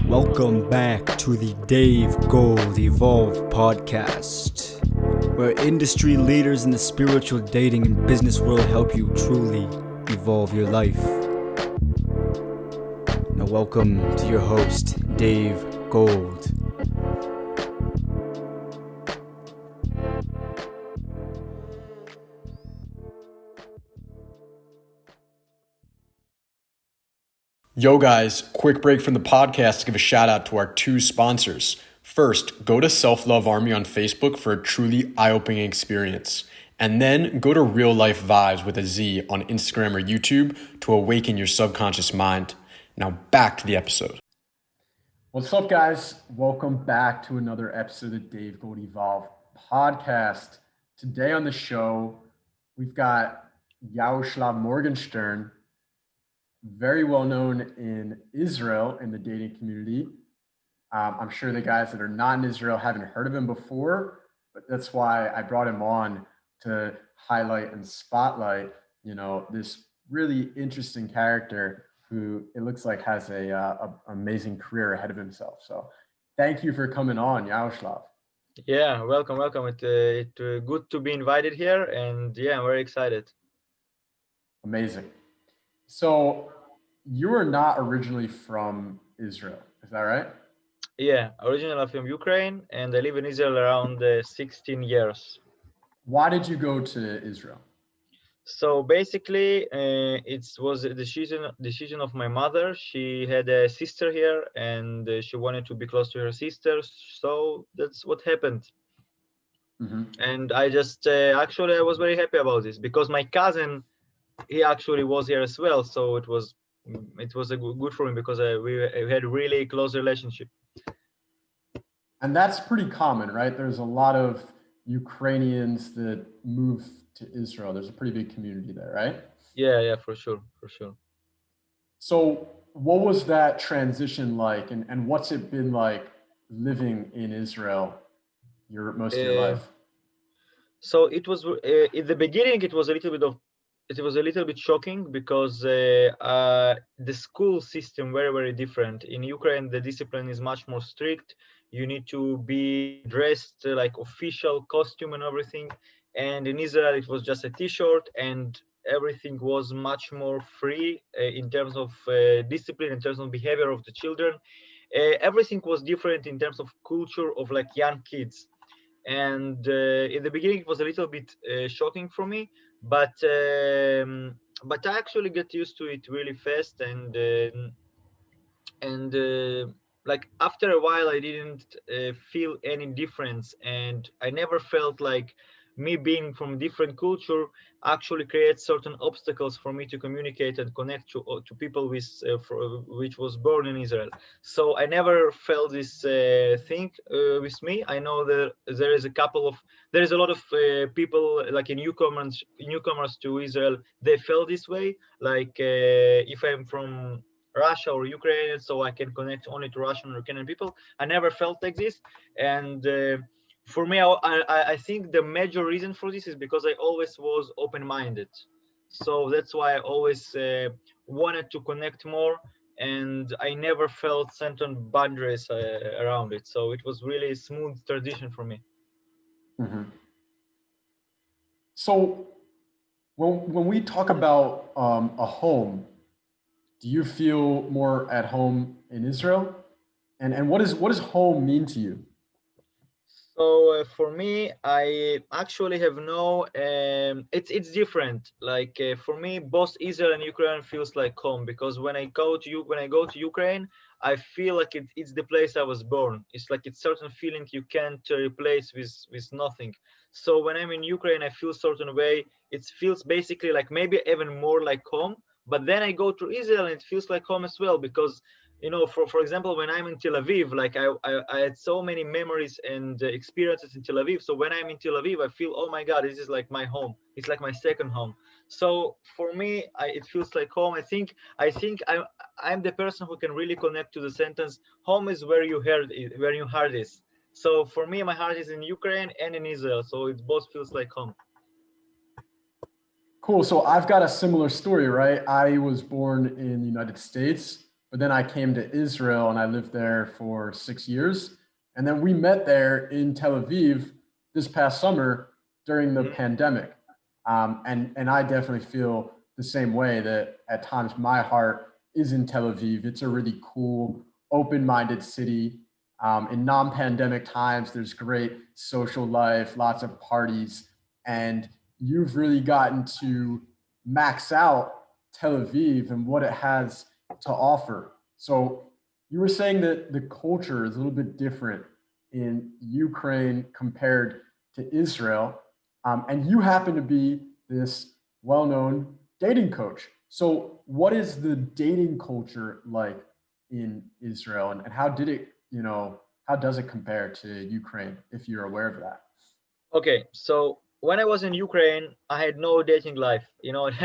Welcome back to the Dave Gold Evolve podcast, where industry leaders in the spiritual dating and business world help you truly evolve your life. Now welcome to your host, Dave Gold. Yo guys, quick break from the podcast to give a shout out to our two sponsors. First, go to Self Love Army on Facebook for a truly eye-opening experience. And then go to Real Life Vibes with a Z on Instagram or YouTube to awaken your subconscious mind. Now back to the episode. What's up, guys? Welcome back to another episode of the Dave Gold Evolve podcast. Today on the show, we've got Yaroslav Morgenshtern, very well known in Israel in the dating community. I'm sure the guys that are not in Israel haven't heard of him before, but that's why I brought him on to highlight and spotlight, this really interesting character who it looks like has a amazing career ahead of himself. So thank you for coming on, Yaroslav. Yeah, welcome. It's good to be invited here, and yeah, I'm very excited. Amazing. So you are not originally from Israel, is that right? Yeah, originally from Ukraine, and I live in Israel around 16 years. Why did you go to Israel? So basically, it was a decision of my mother. She had a sister here, and she wanted to be close to her sister. So that's what happened. Mm-hmm. And I just actually I was very happy about this because my cousin, he actually was here as well. So it was a good for me because we had a really close relationship. And that's pretty common, right? There's a lot of Ukrainians that move to Israel. There's a pretty big community there, right? Yeah, for sure. So what was that transition like, and what's it been like living in Israel most of your life? So it was in the beginning. It was a little bit shocking because the school system very different. In Ukraine, the discipline is much more strict. You need to be dressed like official costume and everything. And in Israel, it was just a t-shirt, and everything was much more free in terms of discipline, in terms of behavior of the children. Everything was different in terms of culture of like young kids. And in the beginning, it was a little bit shocking for me, but I actually get used to it really fast, and like after a while, I didn't feel any difference, and I never felt like me being from different culture actually creates certain obstacles for me to communicate and connect to people which was born in Israel. So I never felt this thing with me. I know that there is a lot of people like newcomers to Israel. They felt this way. Like if I'm from Russia or Ukraine, so I can connect only to Russian or Ukrainian people. I never felt like this, and for me, I think the major reason for this is because I always was open-minded. So that's why I always wanted to connect more, and I never felt certain boundaries around it. So it was really a smooth transition for me. Mm-hmm. So when we talk about a home, do you feel more at home in Israel? And what does home mean to you? So for me, I actually have no. It's different. Like for me, both Israel and Ukraine feels like home because when I go to Ukraine, I feel like it's the place I was born. It's like it's certain feeling you can't replace with nothing. So when I'm in Ukraine, I feel certain way. It feels basically like maybe even more like home. But then I go to Israel and it feels like home as well because for example, when I'm in Tel Aviv, like I had so many memories and experiences in Tel Aviv. So when I'm in Tel Aviv, I feel, oh my God, this is like my home. It's like my second home. So for me, it feels like home. I think I'm the person who can really connect to the sentence, home is where your heart is. So for me, my heart is in Ukraine and in Israel. So it both feels like home. Cool. So I've got a similar story, right? I was born in the United States, but then I came to Israel and I lived there for 6 years. And then we met there in Tel Aviv this past summer during the pandemic. And I definitely feel the same way, that at times my heart is in Tel Aviv. It's a really cool, open-minded city. In non-pandemic times, there's great social life, lots of parties, and you've really gotten to max out Tel Aviv and what it has to offer. So you were saying that the culture is a little bit different in Ukraine compared to Israel. And you happen to be this well-known dating coach. So what is the dating culture like in Israel, and how did it, how does it compare to Ukraine, if you're aware of that? Okay, so when I was in Ukraine, I had no dating life.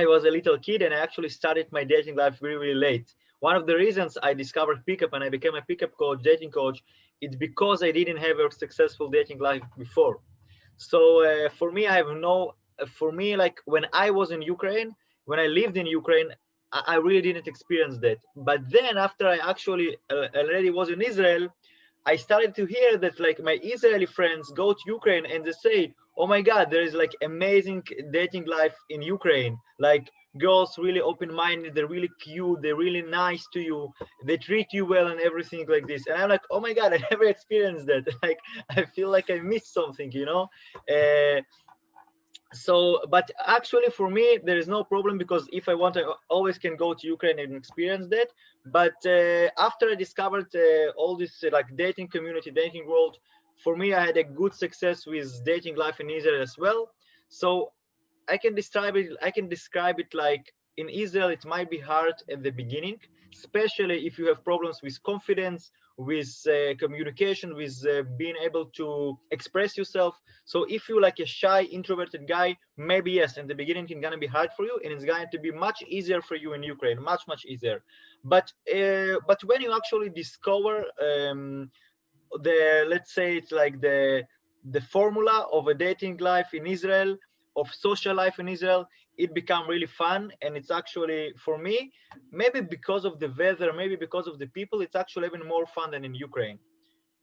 I was a little kid and I actually started my dating life really, really late. One of the reasons I discovered pickup and I became a pickup coach, dating coach, it's because I didn't have a successful dating life before. So for me, like when I was in Ukraine, when I lived in Ukraine, I really didn't experience that. But then after I actually already was in Israel, I started to hear that like my Israeli friends go to Ukraine and they say, oh my God, there is like amazing dating life in Ukraine. Like girls really open-minded, they're really cute, they're really nice to you, they treat you well and everything like this. And I'm like, oh my God, I never experienced that. Like, I feel like I missed something, but actually for me there is no problem, because if I want, I always can go to Ukraine and experience that. But after I discovered all this like dating community, dating world, for me I had a good success with dating life in Israel as well. So I can describe it like in Israel it might be hard at the beginning, especially if you have problems with confidence, with communication, with being able to express yourself. So if you're like a shy, introverted guy, maybe yes, in the beginning it's gonna be hard for you, and it's going to be much easier for you in Ukraine, much easier. But when you actually discover let's say it's like the formula of a dating life in Israel, of social life in Israel, it become really fun. And it's actually, for me, maybe because of the weather, maybe because of the people, it's actually even more fun than in Ukraine,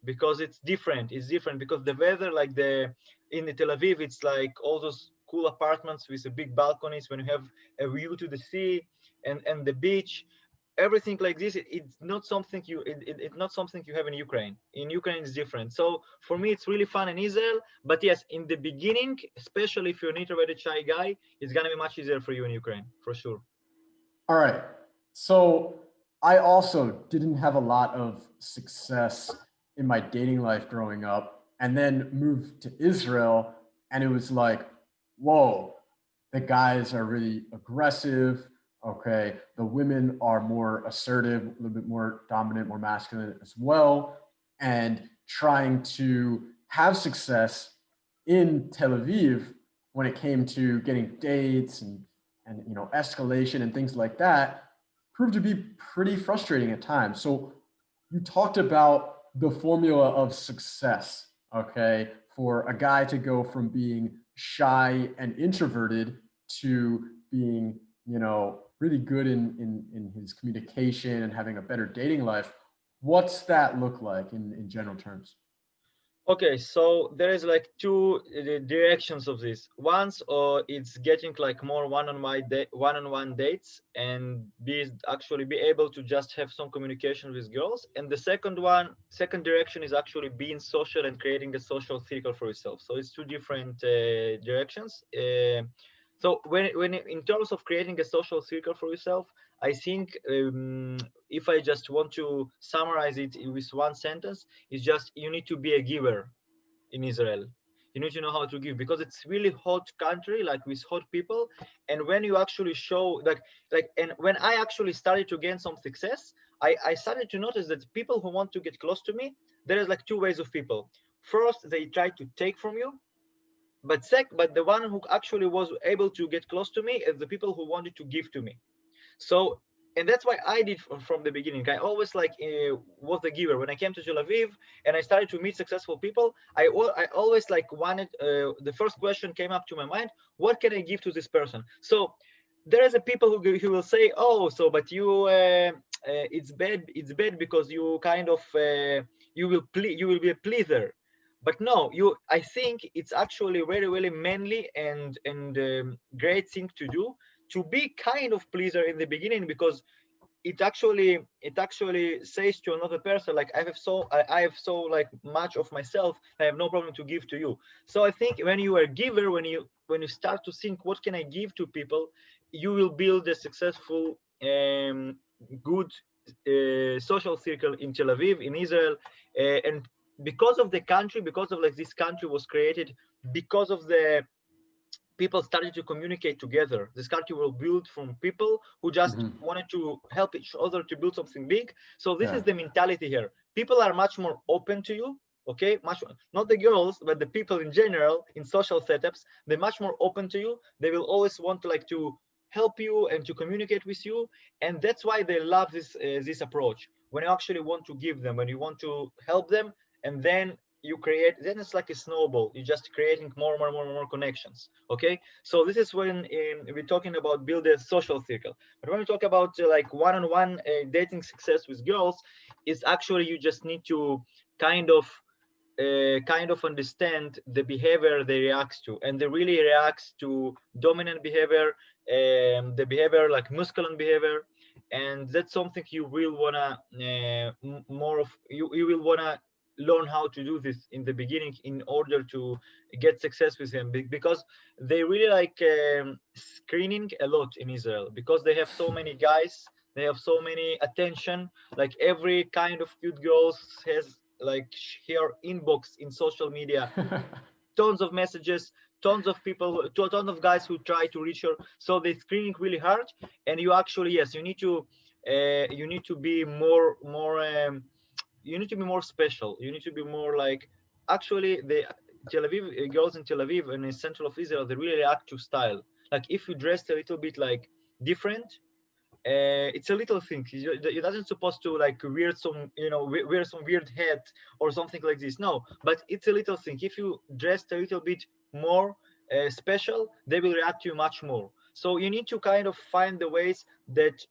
because it's different because the weather, like in Tel Aviv, it's like all those cool apartments with the big balconies when you have a view to the sea and the beach, everything like this. It's not something it's not something you have in Ukraine. In Ukraine it's different. So for me it's really fun in Israel. But yes, in the beginning, especially if you're an introverted shy guy, it's gonna be much easier for you in Ukraine, for sure. All right. So I also didn't have a lot of success in my dating life growing up, and then moved to Israel. And it was like, whoa, the guys are really aggressive. Okay. The women are more assertive, a little bit more dominant, more masculine as well. And trying to have success in Tel Aviv when it came to getting dates and escalation and things like that proved to be pretty frustrating at times. So you talked about the formula of success, okay, for a guy to go from being shy and introverted to being, really good in his communication and having a better dating life. What's that look like in general terms? Okay, so there is like two directions of this. Once, it's getting like more one-on-one dates and actually be able to just have some communication with girls. And the second direction is actually being social and creating a social circle for yourself. So it's two different directions. So when in terms of creating a social circle for yourself, I think if I just want to summarize it with one sentence, it's just you need to be a giver in Israel. You need to know how to give, because it's really hot country, like with hot people. And when you actually show and when I actually started to gain some success, I started to notice that people who want to get close to me, there is like two ways of people. First, they try to take from you, but the one who actually was able to get close to me is the people who wanted to give to me. So, and that's why I did from the beginning. I always was the giver. When I came to Tel Aviv and I started to meet successful people, I always wanted, the first question came up to my mind: what can I give to this person? So there is a people who will say, oh, so but you it's bad because you kind of you will be a pleaser. But no, I think it's actually very really manly and great thing to do, to be kind of pleaser in the beginning, because it actually says to another person, like, I have so like much of myself, I have no problem to give to you. So I think when you are a giver, when you start to think what can I give to people, you will build a successful good social circle in Tel Aviv, in Israel. And because of the country, because of like this country was created because of the people started to communicate together. This country was built from people who just wanted to help each other to build something big. So this is the mentality here. People are much more open to you. Okay, much not the girls, but the people in general in social setups, they're much more open to you. They will always want to like to help you and to communicate with you, and that's why they love this approach. When you actually want to give them, when you want to help them, and then you create, then it's like a snowball. You're just creating more connections. Okay, so this is when we're talking about build a social circle. But when we talk about like one-on-one dating success with girls, is actually you just need to kind of understand the behavior they react to, and they really reacts to dominant behavior, the behavior like masculine behavior, and that's something you will wanna more of you will wanna learn how to do this in the beginning in order to get success with him, because they really like screening a lot in Israel, because they have so many guys, they have so many attention, like every kind of cute girls has like her inbox in social media, tons of messages, tons of people, tons of guys who try to reach her. So they screening really hard, and you actually, yes, you need to be you need to be more special. You need to be more like, actually the Tel Aviv girls in Tel Aviv and in central of Israel, they really react to style. Like if you dressed a little bit like different, it's a little thing. You doesn't supposed to like wear some, wear some weird hat or something like this. No, but it's a little thing. If you dressed a little bit more special, they will react to you much more. So you need to kind of find the ways that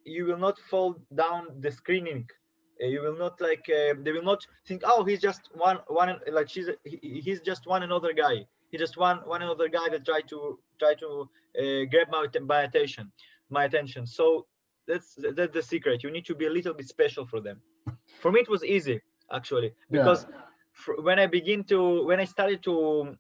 you will not fall down the screening. You will not like they will not think, oh, he's just one like he's just one another guy. He just one another guy that try to grab my attention. So that's the secret. You need to be a little bit special for them. For me, it was easy actually, because when I started to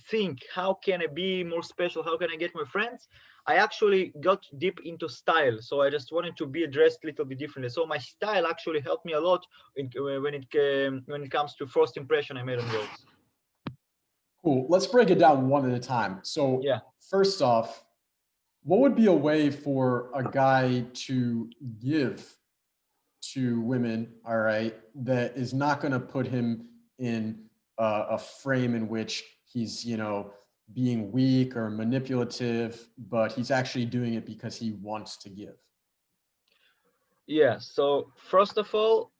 think, how can I be more special? How can I get my friends? I actually got deep into style. So I just wanted to be dressed a little bit differently. So my style actually helped me a lot when it comes to first impression I made on girls. Cool. Let's break it down one at a time. So yeah. First off, what would be a way for a guy to give to women, all right, that is not going to put him in a frame in which he's, being weak or manipulative, but he's actually doing it because he wants to give? Yeah. So first of all,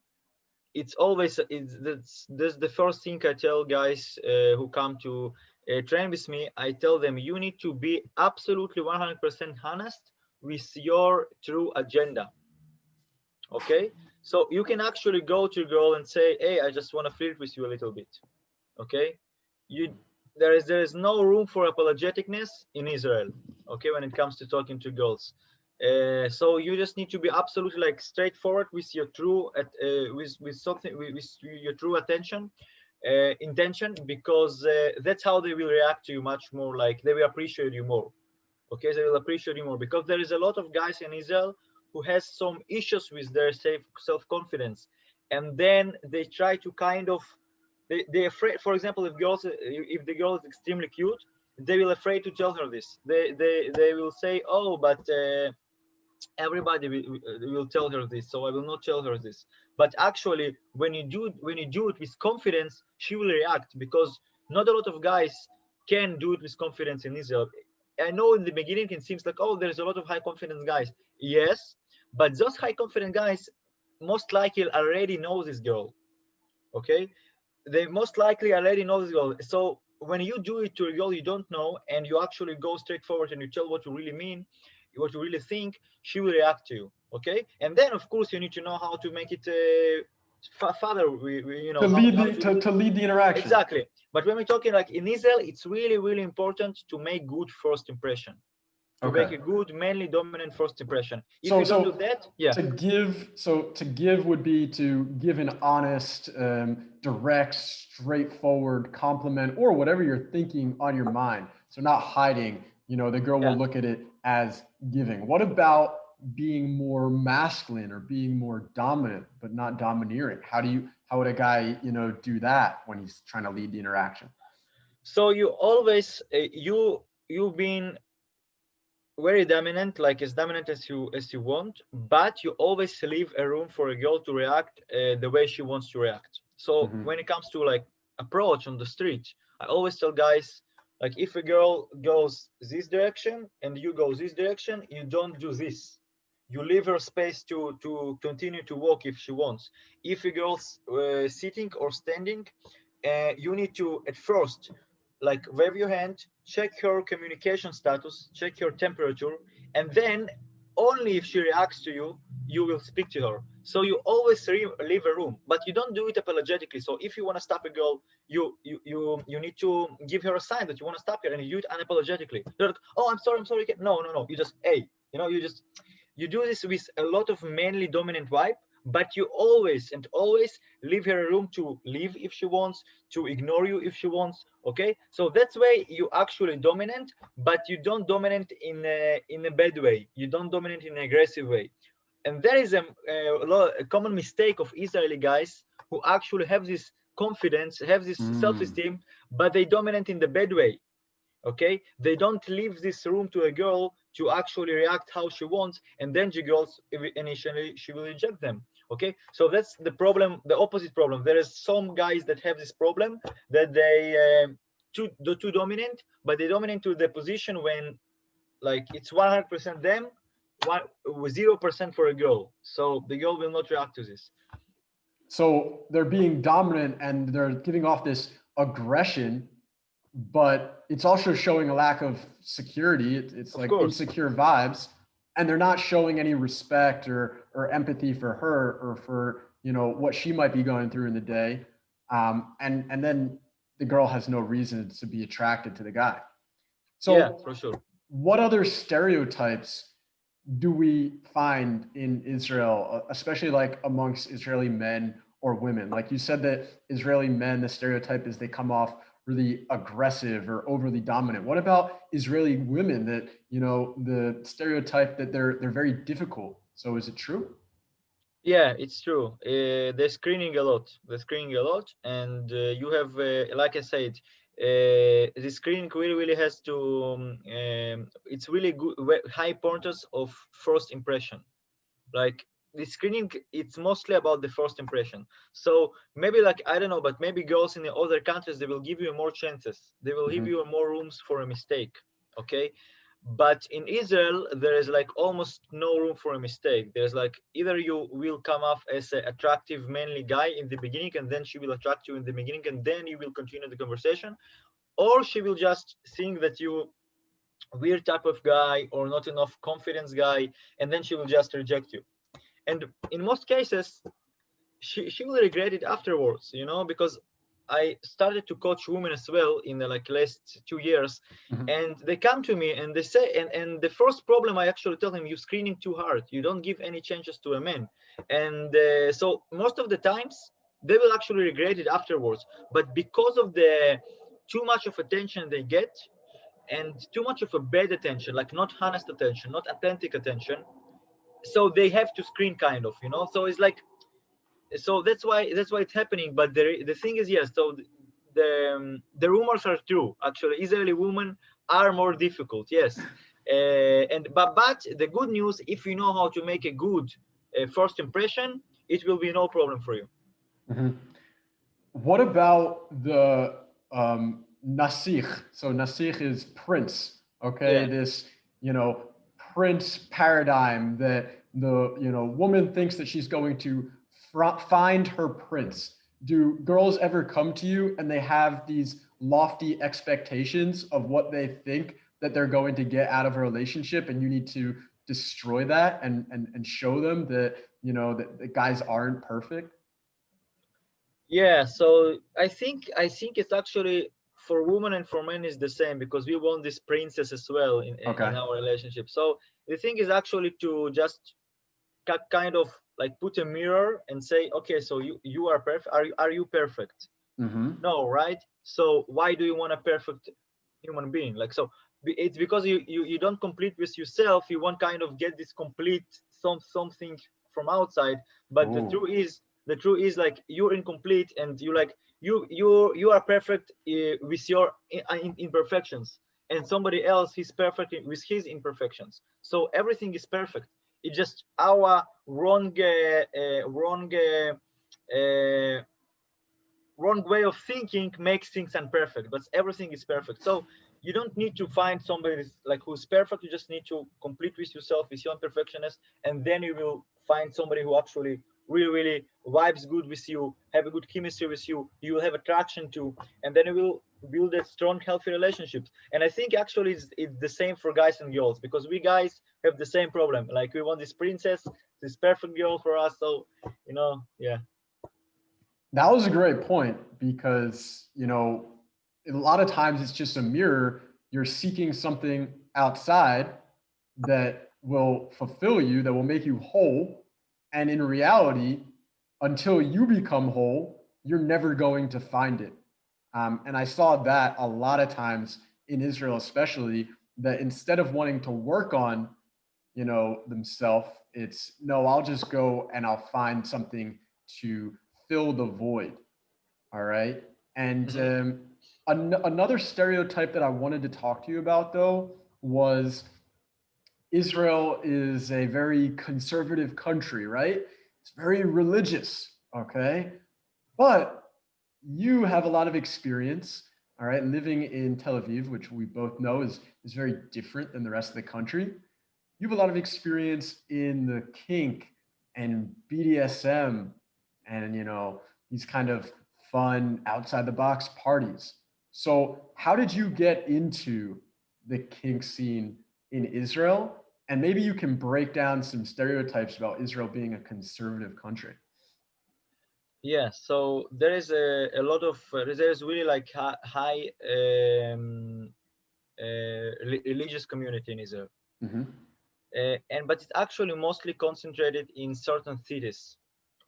it's always that's the first thing I tell guys who come to train with me. I tell them, you need to be absolutely 100% honest with your true agenda. Okay, so you can actually go to a girl and say, hey, I just want to flirt with you a little bit. Okay, there is no room for apologeticness in Israel. Okay, when it comes to talking to girls. So you just need to be absolutely like straightforward with your true with your true intention, because that's how they will react to you much more. Like they will appreciate you more. Okay, they will appreciate you more, because there is a lot of guys in Israel who has some issues with their self-confidence, and then they try to kind of they're afraid. For example, if the girl is extremely cute, they will afraid to tell her this. They will say, oh, but everybody will tell her this, so I will not tell her this. But actually, when you do it with confidence, she will react, because not a lot of guys can do it with confidence in Israel. I know in the beginning it seems like, oh, there's a lot of high confidence guys. Yes, but those high confident guys most likely already know this girl. Okay, they most likely already know this girl. So when you do it to a girl you don't know, and you actually go straight forward and you tell what you really mean, what you really think, she will react to you. Okay, and then of course you need to know how to make it further. To lead the interaction. Exactly. But when we're talking like in Israel, it's really, really important to make good first impression. To make a good, manly, dominant first impression. If you don't do that, To give would be to give an honest, direct, straightforward compliment or whatever you're thinking on your mind. So not hiding. The girl will look at it as giving. What about being more masculine or being more dominant but not domineering? How would a guy do that when he's trying to lead the interaction? So you always you being very dominant, like as dominant as you want, but you always leave a room for a girl to react the way she wants to react. So when it comes to like approach on the street, I always tell guys, like if a girl goes this direction and you go this direction, you don't do this. You leave her space to continue to walk if she wants. If a girl's sitting or standing, you need to at first like wave your hand, check her communication status, check her temperature, and then only if she reacts to you, you will speak to her. So you always leave a room, but you don't do it apologetically. So if you want to stop a girl, you need to give her a sign that you want to stop her, and you do it unapologetically. You're like, oh, I'm sorry. No. You just, hey, you do this with a lot of manly dominant vibe, but you always leave her a room to leave if she wants, to ignore you if she wants. Okay, so that's why you actually dominant, but you don't dominate in a bad way. You don't dominate in an aggressive way. And there is a common mistake of Israeli guys who actually have this confidence, have this self-esteem, but they dominate in the bad way. Okay, they don't leave this room to a girl to actually react how she wants, and then the girls initially she will reject them. Okay, so that's the problem, the opposite problem. There is some guys that have this problem that they too dominant, but they dominate to the position when like it's 100% them, 0% for a girl. So the girl will not react to this. So they're being dominant and they're giving off this aggression, but it's also showing a lack of security. It's like insecure vibes, and they're not showing any respect or empathy for her or for what she might be going through in the day. And then the girl has no reason to be attracted to the guy. So yeah, for sure. What other stereotypes do we find in Israel, especially like amongst Israeli men or women? Like you said that Israeli men, the stereotype is they come off really aggressive or overly dominant. What about Israeli women that, the stereotype that they're very difficult? So is it true? Yeah, it's true. They're screening a lot. And you have, like I said, the screening really has to. It's really good, high importance of first impression. Like the screening, it's mostly about the first impression. So maybe like I don't know, but maybe girls in the other countries they will give you more chances. They will give you more rooms for a mistake. Okay. But in Israel, there is like almost no room for a mistake. There's like either you will come off as an attractive, manly guy in the beginning, and then she will attract you in the beginning, and then you will continue the conversation, or she will just think that you weird type of guy or not enough confidence guy, and then she will just reject you. And in most cases, she will regret it afterwards, because I started to coach women as well in the like last 2 years, and they come to me and they say, and the first problem I actually tell them, you're screening too hard. You don't give any chances to a man, and so most of the times they will actually regret it afterwards. But because of the too much of attention they get, and too much of a bad attention, like not honest attention, not authentic attention, so they have to screen kind of, so it's like. So that's why it's happening. But the thing is, yes. So the rumors are true. Actually, Israeli women are more difficult. Yes, but the good news, if you know how to make a good first impression, it will be no problem for you. What about the Nasikh? So Nasikh is prince. Okay, yeah. This prince paradigm that the woman thinks that she's going to find her prince. Do girls ever come to you and they have these lofty expectations of what they think that they're going to get out of a relationship, and you need to destroy that and show them that, you know, that the guys aren't perfect? Yeah, so I think it's actually for women and for men is the same, because we want this princess as well in our relationship. So the thing is actually to just kind of like put a mirror and say, okay, so you are perfect. Are you perfect? No, right? So why do you want a perfect human being? Like, so it's because you don't complete with yourself. You want kind of get this complete something from outside. But the truth is like you're incomplete, and you like you are perfect with your imperfections, and somebody else is perfect with his imperfections. So everything is perfect. It's just our wrong way of thinking makes things imperfect, but everything is perfect. So you don't need to find somebody like who's perfect. You just need to complete with yourself, with your imperfections, and then you will find somebody who actually really vibes good with you, have a good chemistry with you. You will have attraction to, and then you will build a strong, healthy relationships. And I think actually it's the same for guys and girls, because we guys have the same problem. Like we want this princess, this perfect girl for us. So yeah. That was a great point, because, you know, a lot of times it's just a mirror. You're seeking something outside that will fulfill you, that will make you whole. And in reality, until you become whole, you're never going to find it. And I saw that a lot of times in Israel, especially, that instead of wanting to work on, you know, themselves, it's no, I'll just go and I'll find something to fill the void. All right. And another stereotype that I wanted to talk to you about, though, was Israel is a very conservative country, right? It's very religious. Okay. But you have a lot of experience, all right, living in Tel Aviv, which we both know is very different than the rest of the country. You have a lot of experience in the kink and BDSM and, you know, these kind of fun outside the box parties. So how did you get into the kink scene in Israel? And maybe you can break down some stereotypes about Israel being a conservative country. Yeah, so there is a lot of there's really like high religious community in Israel. But it's actually mostly concentrated in certain cities.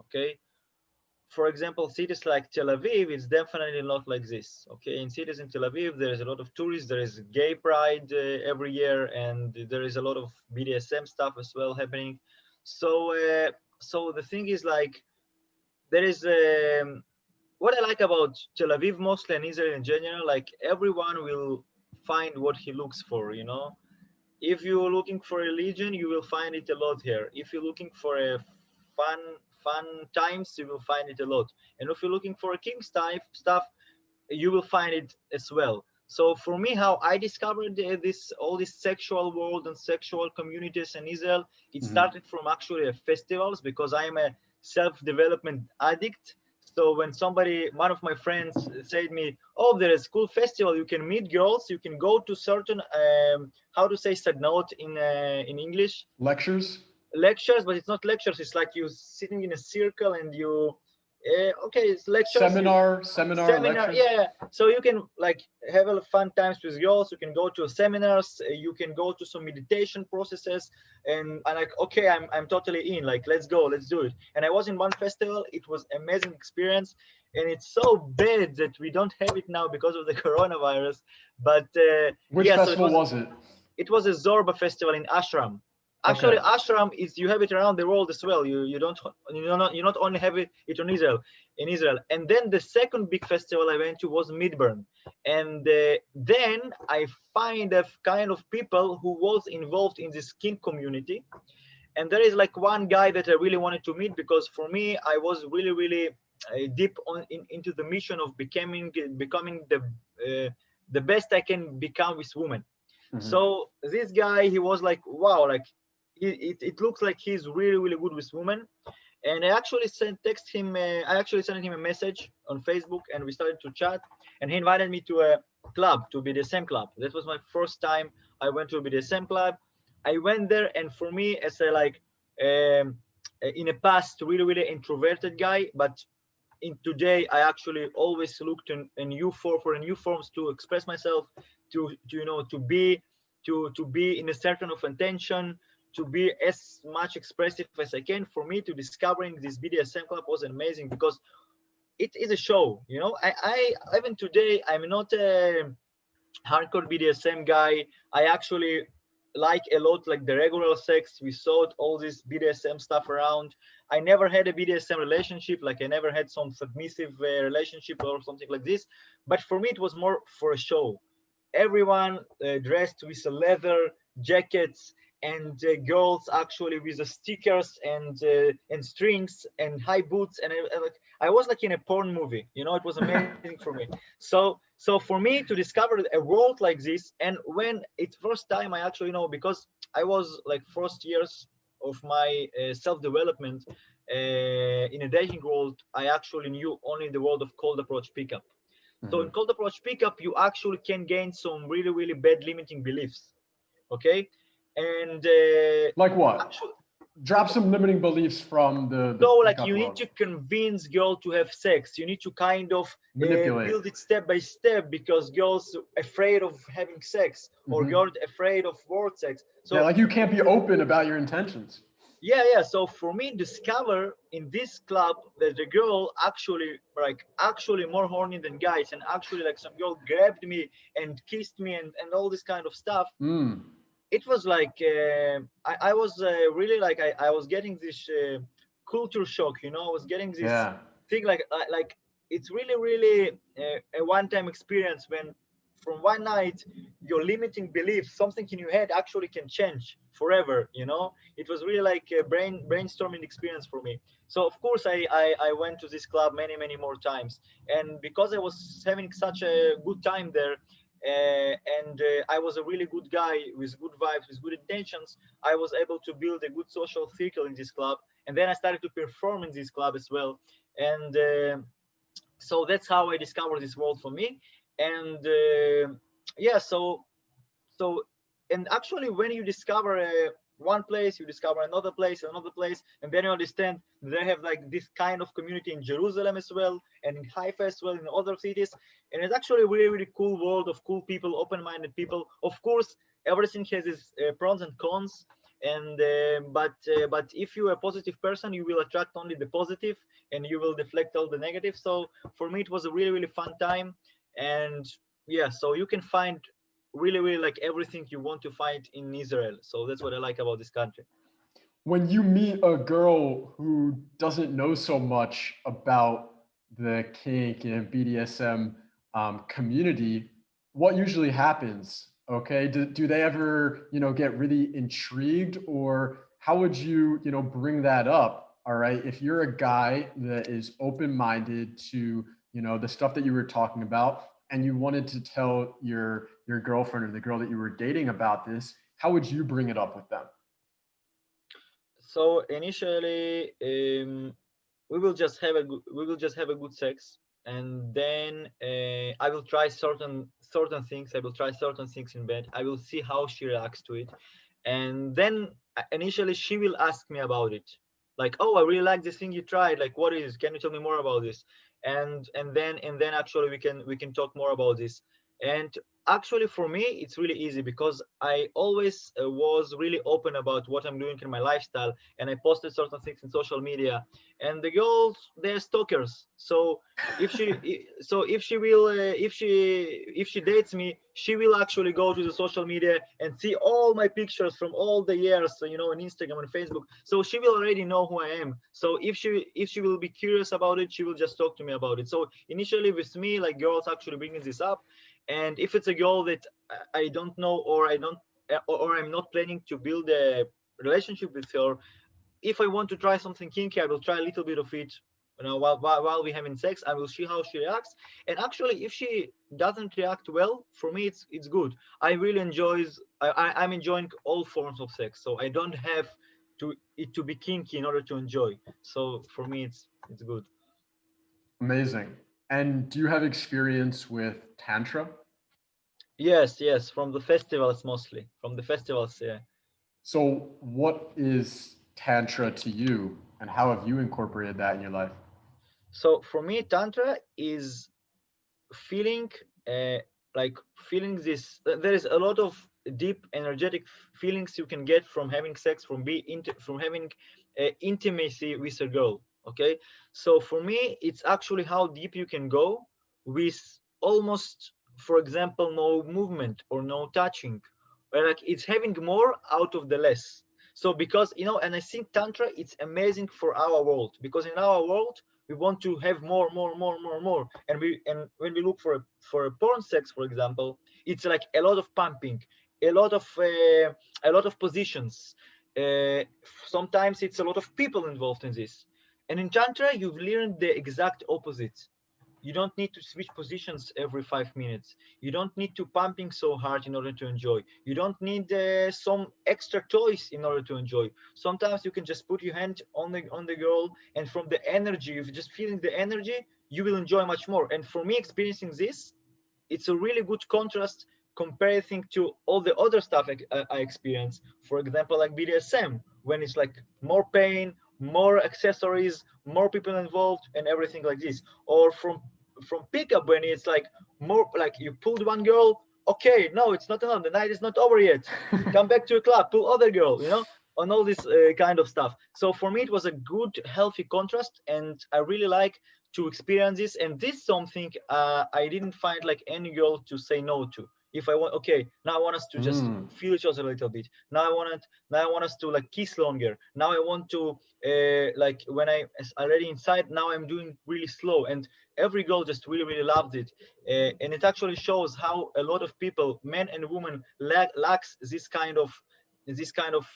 Okay, for example, cities like Tel Aviv, it's definitely not like this. Okay, in cities in Tel Aviv, there is a lot of tourists. There is gay pride every year, and there is a lot of BDSM stuff as well happening. So the thing is like there is what I like about Tel Aviv mostly and Israel in general. Like everyone will find what he looks for. You know, if you're looking for religion, you will find it a lot here. If you're looking for a fun times, you will find it a lot. And if you're looking for a kink type stuff, you will find it as well. So for me, how I discovered all this sexual world and sexual communities in Israel, it started from actually festivals, because I am a self-development addict. So when one of my friends said me, oh, there is a cool festival, you can meet girls, you can go to certain, how to say sadnaot in English? Lectures, but it's not lectures. It's like you sitting in a circle and you, okay, it's lectures. Seminar, lectures. Yeah. So you can like have a fun times with girls. You can go to seminars. You can go to some meditation processes, and I'm like, okay, I'm totally in. Like, let's go, let's do it. And I was in one festival. It was amazing experience, and it's so bad that we don't have it now because of the coronavirus. But which festival was it? It was a Zorba festival in Ashram. Actually, ashram is, you have it around the world as well. You not only have it in Israel. And then the second big festival I went to was Midburn, and then I find a kind of people who was involved in this kink community. And there is like one guy that I really wanted to meet, because for me I was really deep into the mission of becoming the best I can become with women. So this guy, he was like, wow, like it looks like he's really good with women. And I actually sent him a message on Facebook, and we started to chat. and he invited me to a club, to BDSM club. That was my first time I went to a BDSM club. I went there, and for me, as a like in a past really really introverted guy, but in today I actually always looked in a new form for a new forms to express myself, to you know to be in a certain of intention, to be as much expressive as I can. For me to discovering this BDSM club was amazing because it is a show, you know. I even today I'm not a hardcore BDSM guy. I actually like a lot like the regular sex. We saw all this BDSM stuff around. I never had a BDSM relationship, like I never had some submissive relationship or something like this. But for me, it was more for a show. Everyone dressed with a leather jackets, and girls actually with the stickers and strings and high boots, and I was like in a porn movie, you know. It was amazing for me. So for me to discover a world like this, and when it's first time I actually know, because I was like first years of my self-development in a dating world, I actually knew only the world of cold approach pickup. So in cold approach pickup, you actually can gain some really, really bad limiting beliefs. Okay. And Like what? actually, Drop some limiting beliefs from the so like pickup you need world. to convince girl to have sex. You need to kind of Manipulate. build it step by step, because girls afraid of having sex, or girls afraid of word sex. So Yeah, like you can't be open about your intentions. yeah. So for me, discover in this club that the girl actually more horny than guys, and actually like some girl grabbed me and kissed me and all this kind of stuff. It was like I was really like I was getting this culture shock, you know. I was getting this Yeah. thing like it's really really a one-time experience, when from one night your limiting belief, something in your head actually can change forever, you know. It was really like a brainstorming experience for me. So of course I went to this club many more times, and because I was having such a good time there, and I was a really good guy with good vibes, with good intentions, I was able to build a good social circle in this club, and then I started to perform in this club as well. And so that's how I discovered this world for me. And yeah, so and actually when you discover one place, you discover another place, and then you understand they have like this kind of community in Jerusalem as well, and in Haifa as well, in other cities. And it's actually a really really cool world of cool people, open-minded people. Of course everything has its pros and cons, and but if you're a positive person, you will attract only the positive, and you will deflect all the negative. So for me it was a really really fun time. And yeah, so you can find really really like everything you want to find in Israel. So that's what I like about this country. When you meet a girl who doesn't know so much about the kink and BDSM community, what usually happens? Okay, do they ever, get really intrigued, or how would you, bring that up? All right, if you're a guy that is open-minded to, the stuff that you were talking about, and you wanted to tell your girlfriend or the girl that you were dating about this, how would you bring it up with them? So initially, we will just have a good sex, and then I will try certain things. I will try certain things in bed. I will see how she reacts to it, and then initially she will ask me about it, like, oh, I really like this thing you tried. Like, what is? Can you tell me more about this? And then actually we can talk more about this. And actually for me it's really easy, because I always was really open about what I'm doing in my lifestyle, and I posted certain things in social media, and the girls, they're stalkers. So if she dates me, she will actually go to the social media and see all my pictures from all the years, so, you know, on Instagram and Facebook. So she will already know who I am. So if she will be curious about it, she will just talk to me about it. So initially with me, like, girls actually bringing this up. And if it's a girl that I don't know, or I'm not planning to build a relationship with her, if I want to try something kinky, I will try a little bit of it, you know, while we're having sex. I will see how she reacts. And actually, if she doesn't react well, for me it's good. I really I'm enjoying all forms of sex, so I don't have to be kinky in order to enjoy. So for me it's good. Amazing. And do you have experience with Tantra? Yes, from the festivals mostly. From the festivals, yeah. So, what is Tantra to you, and how have you incorporated that in your life? So for me, Tantra is feeling uh, like feeling this. There is a lot of deep energetic feelings you can get from having sex, from having intimacy with a girl. Okay, so for me, it's actually how deep you can go with almost, for example, no movement or no touching, where like it's having more out of the less. So because and I think Tantra, it's amazing for our world, because in our world we want to have more, and when we look for a porn sex, for example, it's like a lot of pumping, a lot of positions. uh, Sometimes it's a lot of people involved in this, and in Tantra you've learned the exact opposite. You don't need to switch positions every 5 minutes. You don't need to pumping so hard in order to enjoy. You don't need some extra toys in order to enjoy. Sometimes you can just put your hand on the girl, and from the energy, if you're just feeling the energy, you will enjoy much more. And for me, experiencing this, it's a really good contrast comparing to all the other stuff I experience. For example, like BDSM, when it's like more pain, more accessories, more people involved, and everything like this. Or from pickup, when it's like more like you pulled one girl, okay, no, it's not enough. The night is not over yet. Come back to a club, pull other girl, on all this kind of stuff. So for me, it was a good, healthy contrast, and I really like to experience this. And this is something I didn't find like any girl to say no to. If I want, okay, now I want us to just feel each other a little bit. Now I want us to like kiss longer. Now I want to like when I already inside. Now I'm doing really slow, and every girl just really loved it. And it actually shows how a lot of people, men and women, lacks this kind of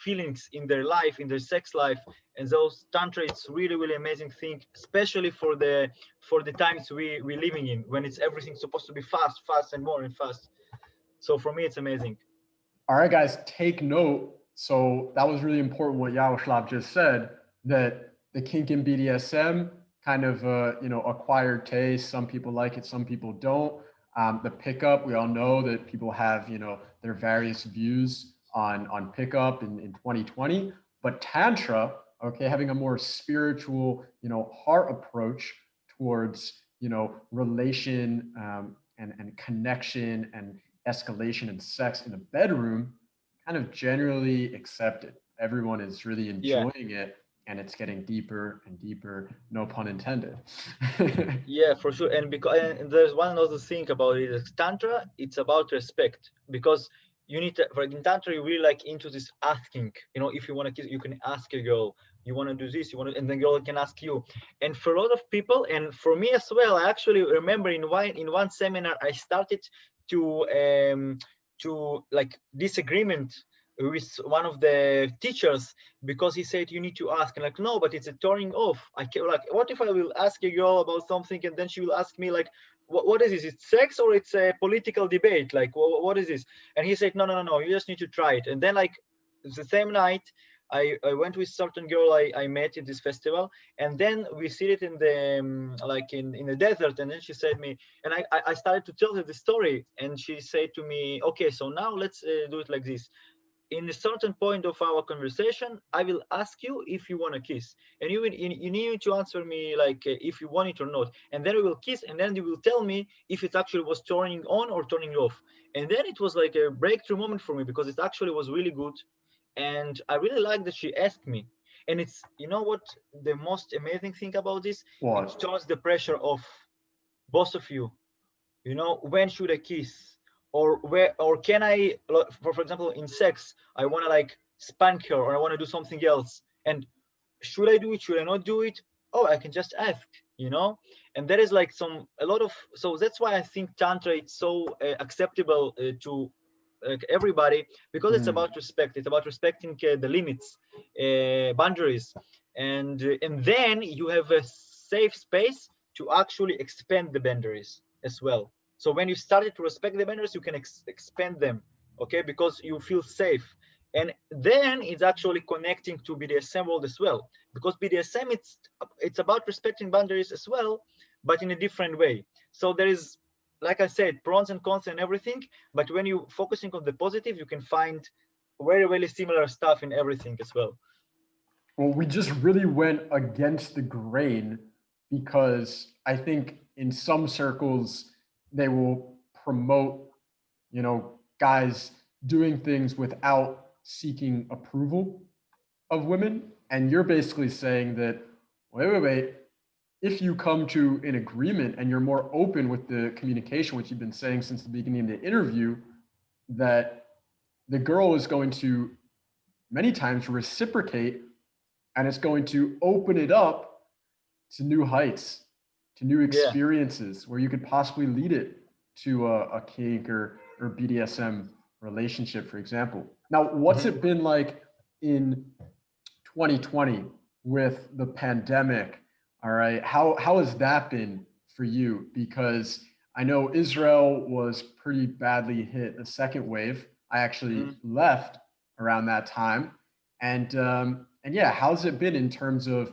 feelings in their life, in their sex life. And those Tantra, it's really amazing thing, especially for the times we living in, when it's everything supposed to be fast and more and fast. So for me, it's amazing. All right, guys, take note. So that was really important what Yaroslav just said, that the kink and BDSM kind of acquired taste. Some people like it, some people don't. The pickup, we all know that people have their various views on pickup in 2020. But Tantra, okay, having a more spiritual heart approach towards relation and connection and escalation and sex in the bedroom, kind of generally accepted. Everyone is really enjoying it, and it's getting deeper and deeper, no pun intended. Yeah, for sure. And because and there's one other thing about it, is Tantra, it's about respect, because you need to, for in Tantra, you really like into this asking. If you want to kiss, you can ask a girl, you want to do this, and the girl can ask you. And for a lot of people, and for me as well, I actually remember in one seminar, I started to like disagreement with one of the teachers, because he said you need to ask, and like, no, but it's a turning off. I can, like, what if I will ask a girl about something, and then she will ask me like, what is this? It's sex or it's a political debate? Like, what is this? And he said, no, you just need to try it. And then like the same night, I went with certain girl I met at this festival, and then we see it in the like in the desert, and then she said me, and I started to tell her the story, and she said to me, okay, so now let's do it like this. In a certain point of our conversation, I will ask you if you want to kiss, and you need to answer me like if you want it or not, and then we will kiss, and then you will tell me if it actually was turning on or turning off. And then it was like a breakthrough moment for me, because it actually was really good, and I really like that she asked me. And it's, what the most amazing thing about this, it What? turns the pressure off both of you. When should I kiss, or where, or can I, for example, in sex, I want to like spank her, or I want to do something else, and should I do it, should I not do it? Oh, I can just ask. And there is like a lot of, so that's why I think Tantra is so acceptable to like everybody, because it's about respect. It's about respecting the limits, boundaries, and then you have a safe space to actually expand the boundaries as well. So when you started to respect the boundaries, you can expand them, okay, because you feel safe. And then it's actually connecting to BDSM world as well, because BDSM, it's about respecting boundaries as well, but in a different way. So there is, like I said, pros and cons and everything, but when you focusing on the positive, you can find very, really similar stuff in everything as well. Well, we just really went against the grain because I think in some circles they will promote, guys doing things without seeking approval of women. And you're basically saying that, wait, if you come to an agreement and you're more open with the communication, which you've been saying since the beginning of the interview, that the girl is going to many times reciprocate, and it's going to open it up to new heights, to new experiences where you could possibly lead it to a kink or BDSM relationship, for example. Now, what's it been like in 2020 with the pandemic? All right. How has that been for you? Because I know Israel was pretty badly hit, the second wave. I actually left around that time. And yeah, how's it been in terms of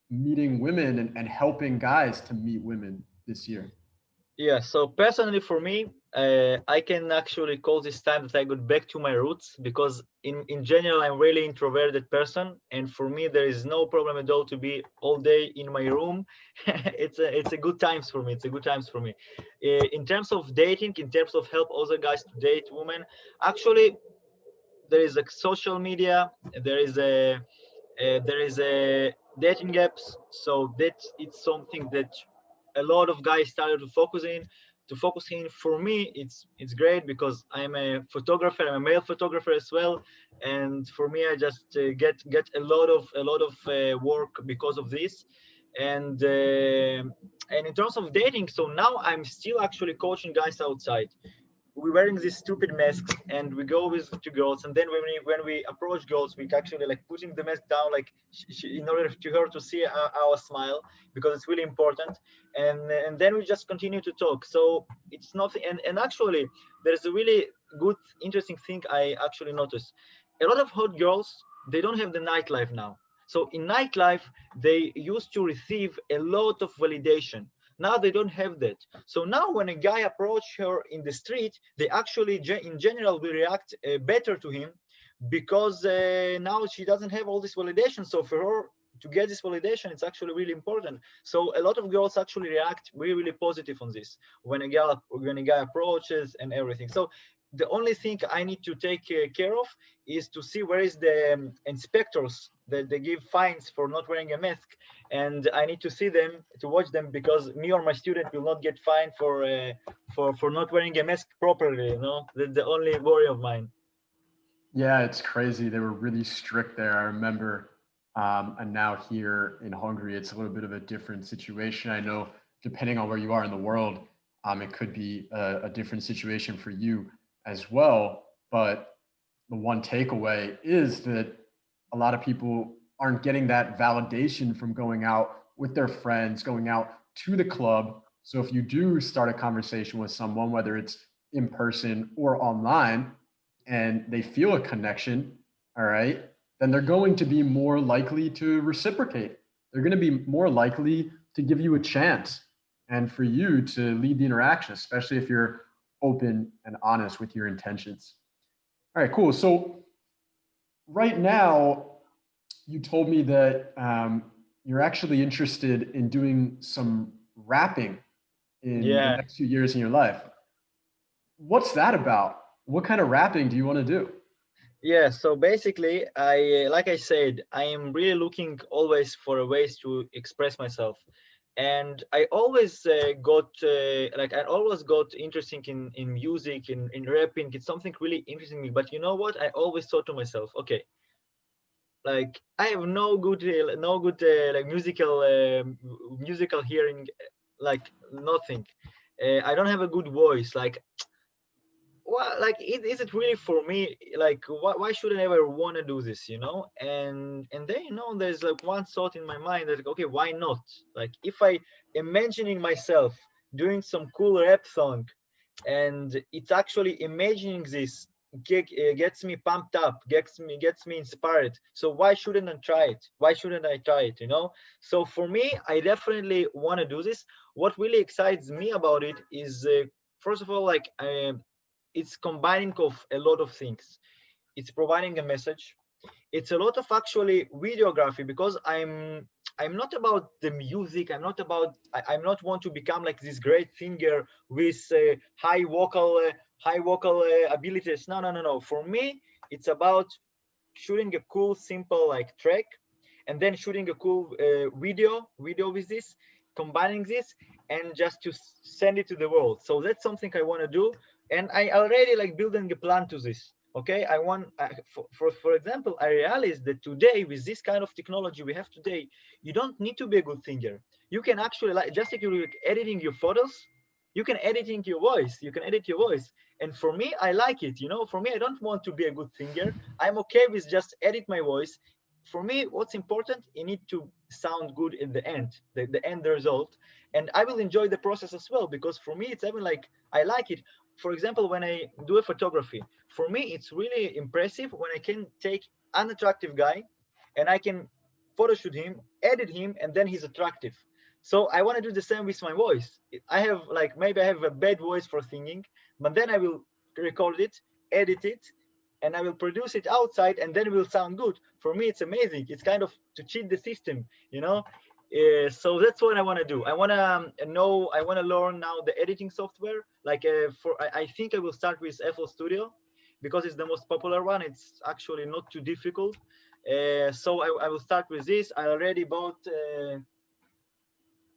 meeting women and helping guys to meet women this year? Yeah, so personally for me, I can actually call this time that I got back to my roots, because in general, I'm really introverted person. And for me, there is no problem at all to be all day in my room. It's a good times for me. It's a good times for me. In terms of dating, in terms of help other guys to date women, actually, there is a social media, there is a dating apps. So it's something that a lot of guys started to focus in. For me, it's great because I'm a photographer. I'm a male photographer as well, and for me, I just get a lot of work because of this. And in terms of dating, so now I'm still actually coaching guys outside. We're wearing these stupid masks and we go with two girls, and then when we approach girls, we actually like putting the mask down, like in order to her to see our smile, because it's really important. And then we just continue to talk. So it's nothing. And actually, there's a really good interesting thing I actually noticed. A lot of hot girls, they don't have the nightlife now. So in nightlife, they used to receive a lot of validation. Now they don't have that. So now when a guy approach her in the street, they actually, in general, will react better to him, because now she doesn't have all this validation. So for her to get this validation, it's actually really important. So a lot of girls actually react really, really positive on this when a guy approaches and everything. So the only thing I need to take care of is to see where is the inspectors that they give fines for not wearing a mask, and I need to see them, to watch them, because me or my student will not get fined for not wearing a mask properly. That's the only worry of mine. Yeah, it's crazy. They were really strict there, I remember. And now here in Hungary, it's a little bit of a different situation. I know depending on where you are in the world, it could be a different situation for you as well. But the one takeaway is that a lot of people aren't getting that validation from going out with their friends, going out to the club. So if you do start a conversation with someone, whether it's in person or online, and they feel a connection, all right, then they're going to be more likely to reciprocate. They're going to be more likely to give you a chance and for you to lead the interaction, especially if you're open and honest with your intentions. All right, cool. So right now, you told me that you're actually interested in doing some rapping in the next few years in your life. What's that about? What kind of rapping do you want to do? Yeah, so basically, like I said, I am really looking always for ways to express myself. And I always I always got interested in music, in rapping. It's something really interesting me. But you know what? I always thought to myself, okay, like I have no good like musical hearing, like nothing. I don't have a good voice. Like, well, like is it really for me? Like, why should I ever want to do this? And then there's like one thought in my mind that, okay, why not? Like, if I imagining myself doing some cool rap song, and it's actually imagining this gets me pumped up, gets me inspired. So why shouldn't I try it? Why shouldn't I try it? So for me, I definitely want to do this. what really excites me about it is, first of all, like it's combining of a lot of things. It's providing a message. It's a lot of actually videography, because I'm not about the music. I'm not want to become like this great singer with high vocal abilities. No. For me, it's about shooting a cool, simple like track, and then shooting a cool video with this, combining this, and just to send it to the world. So that's something I want to do, and I already like building a plan to this. Okay, I want, for example, I realized that today with this kind of technology we have today, you don't need to be a good singer. You can actually, like, just like you're editing your photos, you can editing your voice. You can edit your voice, and for me, I like it. For me, I don't want to be a good singer. I'm okay with just edit my voice. For me, what's important, you need to sound good in the end, the end result, and I will enjoy the process as well, because for me, it's even like I like it. For example, when I do a photography, for me, it's really impressive when I can take unattractive guy and I can photoshoot him, edit him, and then he's attractive. So I want to do the same with my voice. I have like, maybe I have a bad voice for singing, but then I will record it, edit it, and I will produce it outside, and then it will sound good. For me, it's amazing. It's kind of to cheat the system. So that's what I want to do. I want to learn now the editing software. Like I think I will start with FL Studio, because it's the most popular one. It's actually not too difficult. So I will start with this. I already bought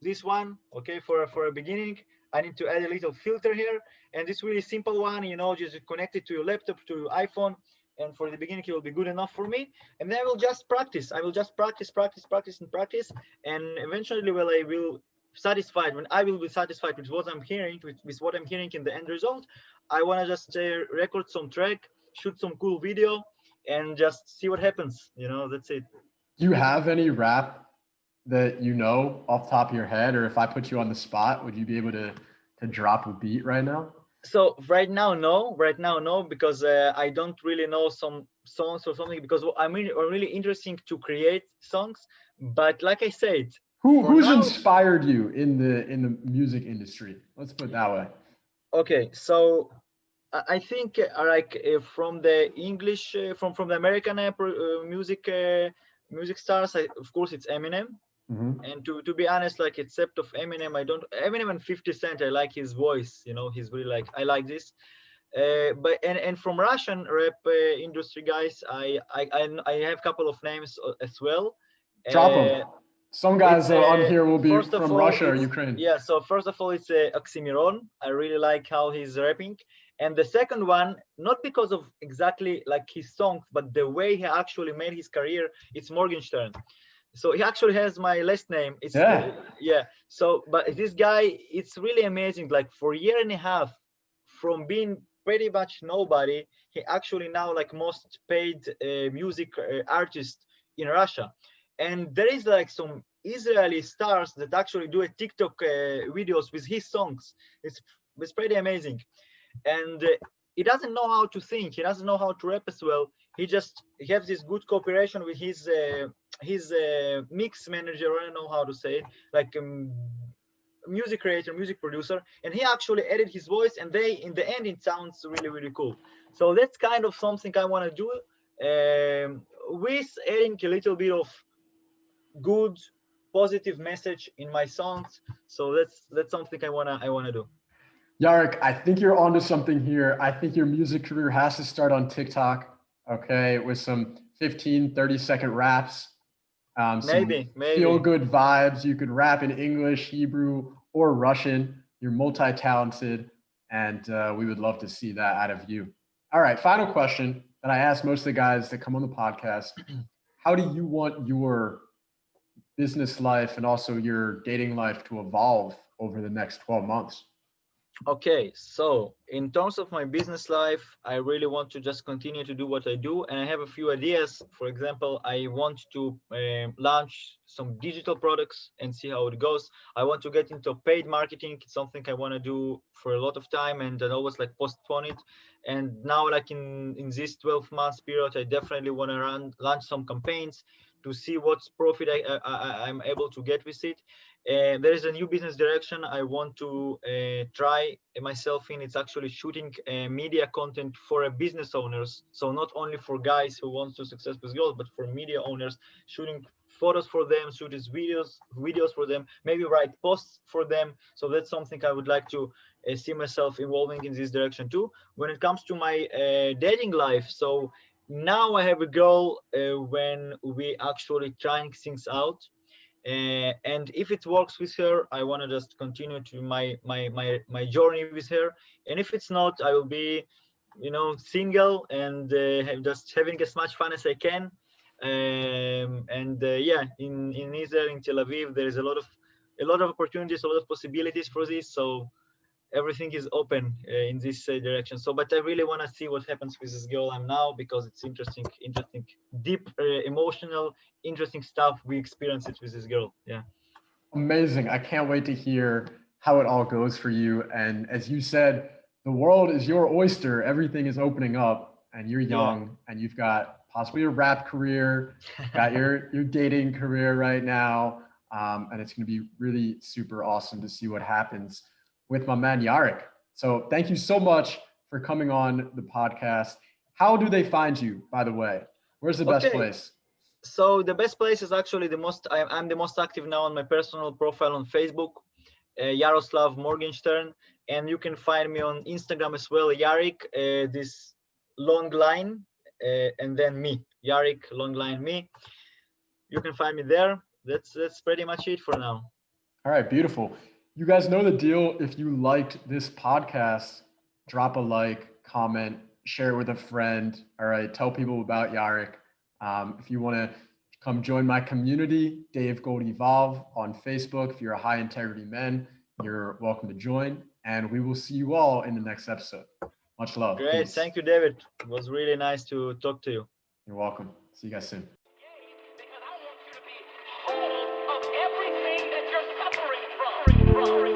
this one, okay, for a beginning. I need to add a little filter here, and this really simple one, just connect it to your laptop, to your iPhone, and for the beginning it will be good enough for me. And then I will just practice. I will just practice, and eventually, when I will be satisfied with what I'm hearing, with what I'm hearing in the end result, I want to just record some track, shoot some cool video, and just see what happens. That's it. Do you have any rap that off the top of your head, or if I put you on the spot, would you be able to drop a beat right now? So right now, no, because I don't really know some songs or something, because I'm really interested to create songs. But like I said, who's inspired you in the music industry? Let's put it that way. Okay, so I think from the English, from the American music stars, of course it's Eminem. Mm-hmm. And to be honest, like, except of Eminem, Eminem and 50 Cent, I like his voice. He's really like, I like this. But from Russian rap industry guys, I have a couple of names as well. Drop them. Some guys on here will be from Russia or Ukraine. Yeah, so first of all, it's Oxymiron. I really like how he's rapping. And the second one, not because of exactly like his songs, but the way he actually made his career, it's Morgenstern. So he actually has my last name. It's yeah. So, but this guy, it's really amazing. Like, for a year and a half, from being pretty much nobody, he actually now like most paid music artist in Russia. And there is like some Israeli stars that actually do a TikTok videos with his songs. It's pretty amazing. And he doesn't know how to sing. He doesn't know how to rap as well. He has this good cooperation with his mix manager. I don't know how to say it, like music creator, music producer, and he actually edited his voice, and in the end it sounds really, really cool. So that's kind of something I want to do, with adding a little bit of good, positive message in my songs. So that's something I wanna do. Yaric, I think you're onto something here. I think your music career has to start on TikTok, okay, with some 15, 30-second raps. Maybe feel-good vibes. You could rap in English, Hebrew, or Russian. You're multi-talented, and we would love to see that out of you. All right, final question that I ask most of the guys that come on the podcast. How do you want your business life and also your dating life to evolve over the next 12 months? Okay, so in terms of my business life, I really want to just continue to do what I do, and I have a few ideas. For example, I want to launch some digital products and see how it goes. I want to get into paid marketing. It's something I want to do for a lot of time, and I always like postpone it. And now, like in this 12 months period, I definitely want to launch some campaigns to see what's profit I'm able to get with it. There is a new business direction I want to try myself in. It's actually shooting media content for business owners. So not only for guys who want to success with girls, but for media owners, shooting photos for them, shooting videos for them, maybe write posts for them. So that's something I would like to see myself evolving in this direction too. When it comes to my dating life, so now I have a goal when we actually trying things out. And if it works with her, I want to just continue to my journey with her. And if it's not, I will be, single and just having as much fun as I can. Yeah, in Israel, in Tel Aviv, there is a lot of opportunities, a lot of possibilities for this. So everything is open in this direction. So, but I really want to see what happens with this girl I'm now, because it's interesting, deep, emotional, interesting stuff. We experience it with this girl. Yeah. Amazing. I can't wait to hear how it all goes for you. And as you said, the world is your oyster. Everything is opening up, and you're young, and you've got possibly a rap career, got your dating career right now. And it's going to be really super awesome to see what happens with my man Yaric. So thank you so much for coming on the podcast. How do they find you, by the way? Where's the best place? So the best place is actually I'm the most active now on my personal profile on Facebook, Yaroslav Morgenshtern, and you can find me on Instagram as well, Yaric, this long line, and then me, Yaric, long line me. You can find me there. That's pretty much it for now. All right, beautiful. You guys know the deal. If you liked this podcast, drop a like, comment, share it with a friend. All right, tell people about Yaric. If you want to come join my community, Dave Gold Evolve on Facebook. If you're a high integrity man, you're welcome to join. And we will see you all in the next episode. Much love. Great. Peace. Thank you, David. It was really nice to talk to you. You're welcome. See you guys soon. Because I want you to be whole of everything that you're suffering from.